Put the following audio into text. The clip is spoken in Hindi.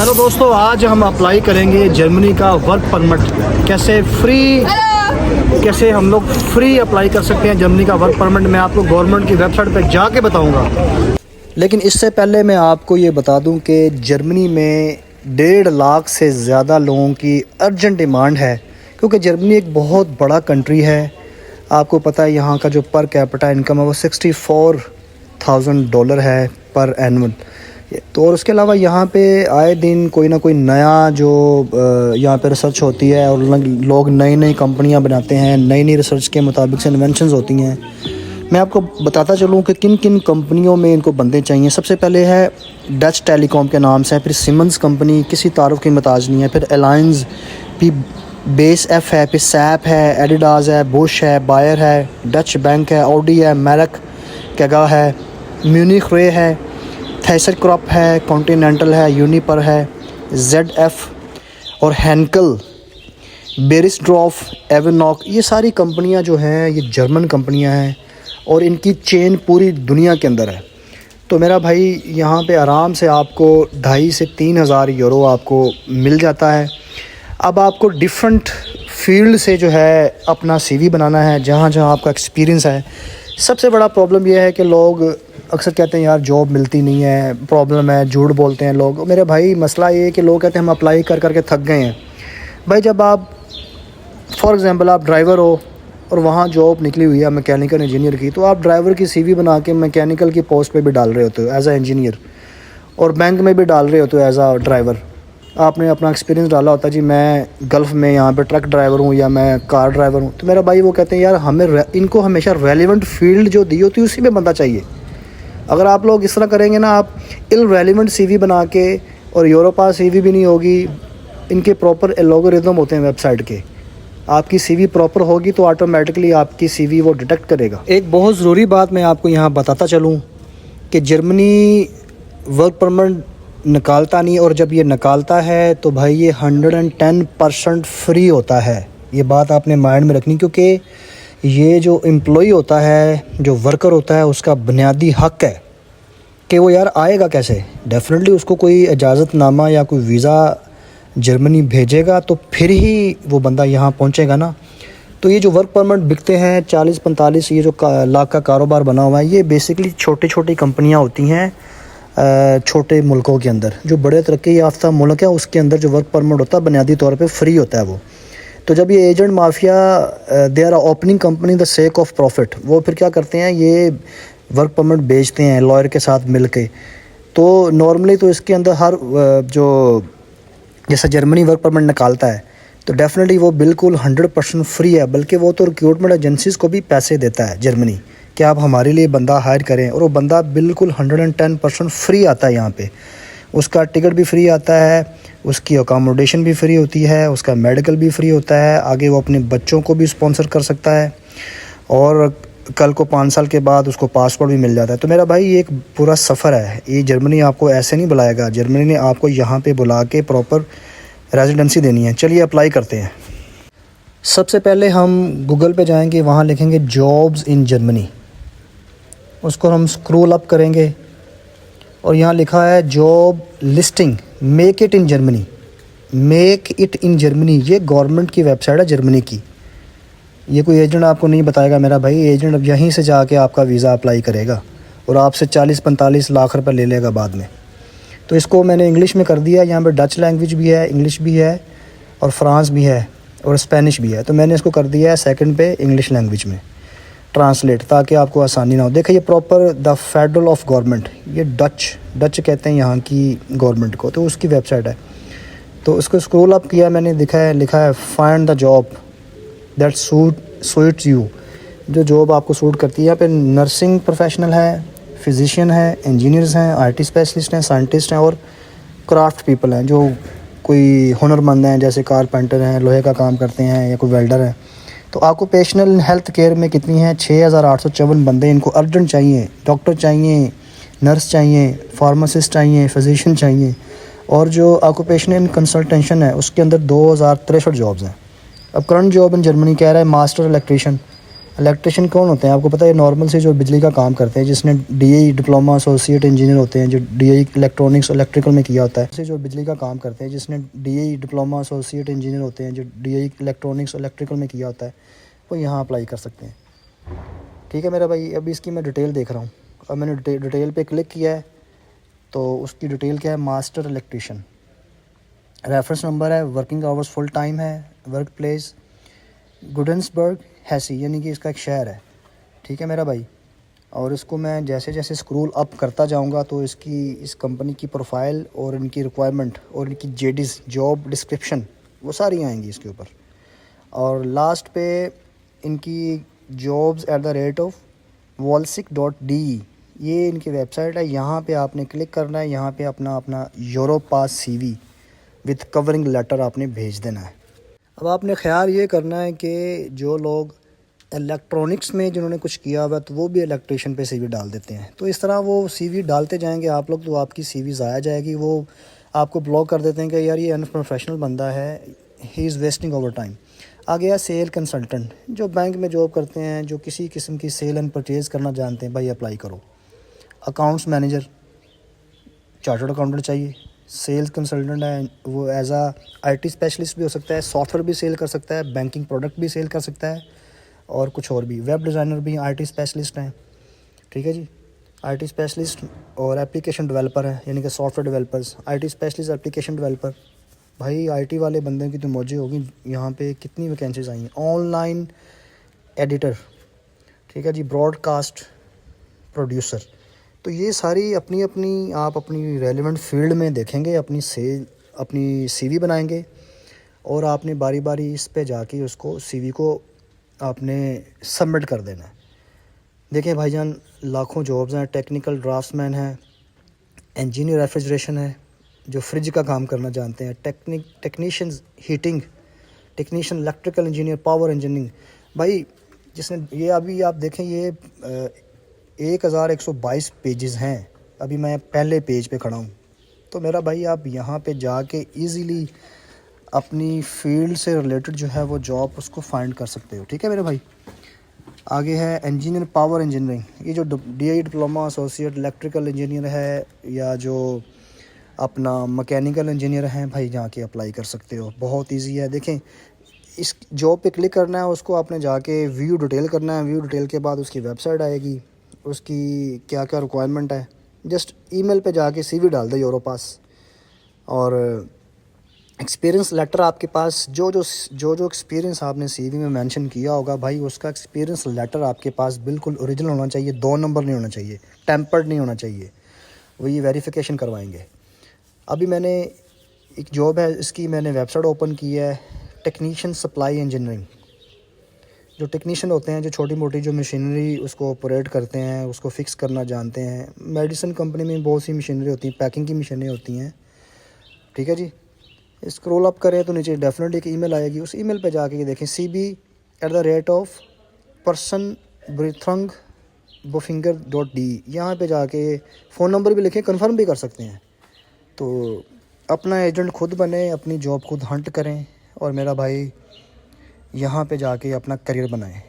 हेलो दोस्तों, आज हम अप्लाई करेंगे जर्मनी का वर्क परमिट। कैसे हम लोग फ्री अप्लाई कर सकते हैं जर्मनी का वर्क परमिट, मैं आपको गवर्नमेंट की वेबसाइट पर जाके बताऊंगा। लेकिन इससे पहले मैं आपको ये बता दूं कि जर्मनी में 1.5 लाख से ज़्यादा लोगों की अर्जेंट डिमांड है, क्योंकि जर्मनी एक बहुत बड़ा कंट्री है। आपको पता है यहाँ का जो पर कैपिटा इनकम है वो $64,000 है पर एनुअल। तो और उसके अलावा यहाँ पे आए दिन कोई ना कोई नया जो यहाँ पे रिसर्च होती है और लोग नई नई कंपनियाँ बनाते हैं, नई नई रिसर्च के मुताबिक से इन्वेंशंस होती हैं। मैं आपको बताता चलूँ कि किन किन कंपनियों में इनको बंदे चाहिए। सबसे पहले है डच टेलीकॉम के नाम से, फिर सिमंस कंपनी किसी तारुफ की मुताज नहीं है, फिर अलायंस, फिर बेस एफ है, फिर सैप है, एडिडास है, बुश है, बायर है, डच बैंक है, ऑडी है, मैरक कैगा है, म्यूनिख रे है, थैसर क्रॉप है, कॉन्टिनेंटल है, यूनिपर है, ZF और हैंकल, बेरिस्ड्रॉफ, एवनॉक। ये सारी कंपनियां जो हैं ये जर्मन कंपनियां हैं और इनकी चेन पूरी दुनिया के अंदर है। तो मेरा भाई यहाँ पे आराम से आपको 2,500 से 3,000 यूरो आपको मिल जाता है। अब आपको डिफरेंट फील्ड से जो है अपना CV बनाना है, जहाँ जहाँ आपका एक्सपीरियंस है। सबसे बड़ा प्रॉब्लम यह है कि लोग अक्सर कहते हैं यार जॉब मिलती नहीं है, प्रॉब्लम है, झूठ बोलते हैं लोग। मेरे भाई मसला ये है कि लोग कहते हैं हम अप्लाई कर करके थक गए हैं। भाई जब आप फॉर एग्ज़ाम्पल आप ड्राइवर हो और वहाँ जॉब निकली हुई है मैकेनिकल इंजीनियर की, तो आप ड्राइवर की CV बना के मैकेनिकल की पोस्ट पे भी डाल रहे होते हो एज आ इंजीनियर, और बैंक में भी डाल रहे होते हो एज आ ड्राइवर। आपने अपना एक्सपीरियंस डाला होता जी मैं गल्फ़ में यहाँ पे ट्रक ड्राइवर हूँ या मैं कार ड्राइवर हूँ। तो मेरा भाई वो कहते हैं यार हमें इनको हमेशा रेलिवेंट फील्ड जो दी होती है उसी में बंदा चाहिए। अगर आप लोग इस तरह करेंगे ना, आप इलरेलेवेंट CV बना के, और यूरोपा CV भी नहीं होगी, इनके प्रॉपर एल्गोरिथम होते हैं वेबसाइट के। आपकी CV प्रॉपर होगी तो ऑटोमेटिकली आपकी CV वो डिटेक्ट करेगा। एक बहुत ज़रूरी बात मैं आपको यहाँ बताता चलूँ कि जर्मनी वर्क परमिट निकालता नहीं, और जब ये निकालता है तो भाई ये 110% फ्री होता है। ये बात आपने माइंड में रखनी, क्योंकि ये जो एम्प्लॉई होता है, जो वर्कर होता है, उसका बुनियादी हक है कि वो यार आएगा कैसे। डेफिनेटली उसको कोई इजाज़तनामा या कोई वीज़ा जर्मनी भेजेगा तो फिर ही वो बंदा यहाँ पहुँचेगा ना। तो ये जो वर्क परमिट बिकते हैं 40-45, ये जो लाख का कारोबार बना हुआ है, ये बेसिकली छोटी छोटी कंपनियाँ होती हैं छोटे मुल्कों के अंदर। जो बड़े तरक्की याफ्ता मुल्क है उसके अंदर जो वर्क परमिट होता है बुनियादी तौर पे फ्री होता है वो। तो जब ये agent mafia they are opening company the sake of profit, वो फिर क्या करते हैं, ये वर्क परमिट बेचते हैं लॉयर के साथ मिल के। तो नॉर्मली तो इसके अंदर हर जो जैसा जर्मनी वर्क परमिट निकालता है तो डेफिनेटली वो बिल्कुल 100% फ्री है, बल्कि वो तो रिक्रूटमेंट एजेंसीज़ को भी पैसे देता है जर्मनी कि आप हमारे लिए बंदा हायर करें, और वो बंदा बिल्कुल 110% फ्री आता है यहाँ पे। उसका टिकट भी फ्री आता है, उसकी अकोमोडेशन भी फ्री होती है, उसका मेडिकल भी फ्री होता है, आगे वो अपने बच्चों को भी स्पॉन्सर कर सकता है, और कल को 5 साल के बाद उसको पासपोर्ट भी मिल जाता है। तो मेरा भाई ये एक पूरा सफ़र है। ये जर्मनी आपको ऐसे नहीं बुलाएगा, जर्मनी ने आपको यहाँ पे बुला के प्रॉपर रेजिडेंसी देनी है। चलिए अप्लाई करते हैं। सबसे पहले हम गूगल पे जाएंगे, वहाँ लिखेंगे जॉब्स इन जर्मनी, उसको हम स्क्रॉल अप करेंगे और यहाँ लिखा है job listing, make it in Germany. Make it in Germany ये गवर्नमेंट की वेबसाइट है जर्मनी की। ये कोई एजेंट आपको नहीं बताएगा मेरा भाई, एजेंट अब यहीं से जाके आपका वीज़ा अप्लाई करेगा और आपसे 40-45 लाख रुपए ले लेगा बाद में। तो इसको मैंने इंग्लिश में कर दिया। यहाँ पे डच लैंग्वेज भी है, इंग्लिश भी है, और फ्रांस भी है, और स्पेनिश भी है। तो मैंने इसको कर दिया है सेकंड पे इंग्लिश लैंग्वेज में ट्रांसलेट, ताकि आपको आसानी ना हो। देखिए ये proper the federal of government, ये डच कहते हैं यहाँ की गवर्नमेंट को, तो उसकी वेबसाइट है। तो उसको स्क्रॉल अप किया मैंने, लिखा है find the job that suits you, जो जॉब आपको सूट करती है। यहाँ पे नर्सिंग प्रोफेशनल है, फिजिशियन है, इंजीनियर्स हैं, IT स्पेशलिस्ट हैं, साइंटिस्ट हैं, और क्राफ्ट पीपल हैं, जो कोई हुनरमंद हैं, जैसे कारपेंटर हैं, लोहे का काम करते हैं, या कोई वेल्डर है। तो ऑक्यूपेशनल हेल्थ केयर में कितनी है, 6,854 बंदे इनको अर्जेंट चाहिए। डॉक्टर चाहिए, नर्स चाहिए, फार्मासिस्ट चाहिए, फिजिशियन चाहिए, और जो ऑक्यूपेशनल कंसल्टेशन है उसके अंदर 2,063 जॉब्स हैं। अब करंट जॉब इन जर्मनी कह रहा है मास्टर इलेक्ट्रीशियन, इलेक्ट्रिशियन कौन होते हैं आपको पता है? नॉर्मल से जो बिजली का काम करते हैं, जिसने डीई डिप्लोमा एसोसिएट इंजीनियर होते हैं, जो डीई इलेक्ट्रॉनिक्स इलेक्ट्रिकल में किया होता है, से जो बिजली का काम करते हैं, जिसने डीई डिप्लोमा एसोसिएट इंजीनियर होते हैं, जो डीई इलेक्ट्रॉनिक्स इलेक्ट्रिकल में किया होता है, वो यहाँ अप्लाई कर सकते हैं। ठीक है मेरा भाई, अभी इसकी मैं डिटेल देख रहा हूँ। अब मैंने डिटेल पे क्लिक किया है तो उसकी डिटेल क्या है? मास्टर इलेक्ट्रिशियन, रेफरेंस नंबर है, वर्किंग आवर्स फुल टाइम है, वर्क प्लेस गुडन्सबर्ग हैसी, यानी कि इसका एक शहर है। ठीक है मेरा भाई, और इसको मैं जैसे जैसे स्क्रॉल अप करता जाऊंगा तो इस कंपनी की प्रोफाइल और इनकी रिक्वायरमेंट और इनकी जेडीज़ जॉब डिस्क्रिप्शन वो सारी आएंगी इसके ऊपर। और लास्ट पे इनकी jobs at the rate of volsic.de, ये इनकी वेबसाइट है। यहाँ पे आपने क्लिक करना है, यहाँ पे अपना Europass CV with covering letter आपने भेज देना है। अब आपने ख्याल ये करना है कि जो लोग इलेक्ट्रॉनिक्स में जिन्होंने कुछ किया हुआ तो वो भी इलेक्ट्रिशियन पे CV डाल देते हैं, तो इस तरह वो CV डालते जाएंगे आप लोग, तो आपकी CV ज़ाया जाएगी। वो आपको ब्लॉक कर देते हैं कि यार ये अनप्रोफेशनल बंदा है, he is wasting over time. आ गया सेल कंसल्टेंट, जो बैंक में जॉब करते हैं, जो किसी किस्म की सेल एंड परचेज़ करना जानते हैं, भाई अप्लाई करो। अकाउंट्स मैनेजर, चार्टर्ड अकाउंटेंट चाहिए। सेल्स कंसल्टेंट है, वो एज IT स्पेशलिस्ट भी हो सकता है, सॉफ्टवेयर भी सेल कर सकता है, बैंकिंग प्रोडक्ट भी सेल कर सकता है और कुछ और भी। वेब डिज़ाइनर भी IT स्पेशलिस्ट हैं। ठीक है जी, IT स्पेशलिस्ट और एप्लीकेशन डेवलपर है, यानी कि software developers, IT specialist, application developer. भाई IT वाले बंदे की तो मौजें होगी। यहाँ पे कितनी वैकेंसीज आई हैं। ऑनलाइन एडिटर, ठीक है जी, ब्रॉडकास्ट प्रोड्यूसर। तो ये सारी अपनी अपनी आप अपनी रेलेवेंट फील्ड में देखेंगे, अपनी CV बनाएंगे और आपने बारी बारी इस पे जाके उसको CV को आपने सबमिट कर देना है। देखिए भाईजान, लाखों जॉब्स हैं। टेक्निकल ड्राफ्ट्समैन है, इंजीनियर रेफ्रिजरेशन है, जो फ्रिज का काम करना जानते हैं, technician heating, technician electrical engineer, power engineering. भाई जिसने ये अभी आप देखें, ये 1122 पेजेस हैं। अभी मैं पहले पेज पे खड़ा हूँ। तो मेरा भाई आप यहाँ पे जाके इजीली अपनी फील्ड से रिलेटेड जो है वो जॉब उसको फाइंड कर सकते हो। ठीक है मेरे भाई, आगे है इंजीनियर पावर इंजीनियरिंग। ये जो DI diploma associate electrical engineer है या जो अपना मैकेनिकल इंजीनियर हैं, भाई जाके अप्लाई कर सकते हो, बहुत इजी है। देखें, इस जॉब पे क्लिक करना है, उसको आपने जाके व्यू डिटेल करना है। व्यू डिटेल के बाद उसकी वेबसाइट आएगी, उसकी क्या क्या रिक्वायरमेंट है, जस्ट ईमेल पे जाके CV डाल दो यूरोप पास। और एक्सपीरियंस लेटर आपके पास, जो जो एक्सपीरियंस आपने CV में मेंशन किया होगा, भाई उसका एक्सपीरियंस लेटर आपके पास बिल्कुल ओरिजिनल होना चाहिए, 2 नंबर नहीं होना चाहिए, टेम्पर्ड नहीं होना चाहिए। वो ये वेरिफिकेशन करवाएंगे। अभी मैंने एक जॉब है, इसकी मैंने वेबसाइट ओपन की है, टेक्नीशियन सप्लाई इंजीनियरिंग। जो टेक्नीशियन होते हैं, जो छोटी मोटी जो मशीनरी उसको ऑपरेट करते हैं, उसको फिक्स करना जानते हैं। मेडिसिन कंपनी में बहुत सी मशीनरी होती हैं, पैकिंग की मशीनें होती हैं। ठीक है जी, स्क्रॉल अप करें तो नीचे डेफिनेटली एक ईमेल आएगी। उस ईमेल पे जाके देखें cb@person-buffinger.de, यहाँ पे जाके फ़ोन नंबर भी लिखें, कंफर्म भी कर सकते हैं। तो अपना एजेंट खुद बने, अपनी जॉब खुद हंट करें और मेरा भाई यहाँ पे जाके अपना करियर बनाएं।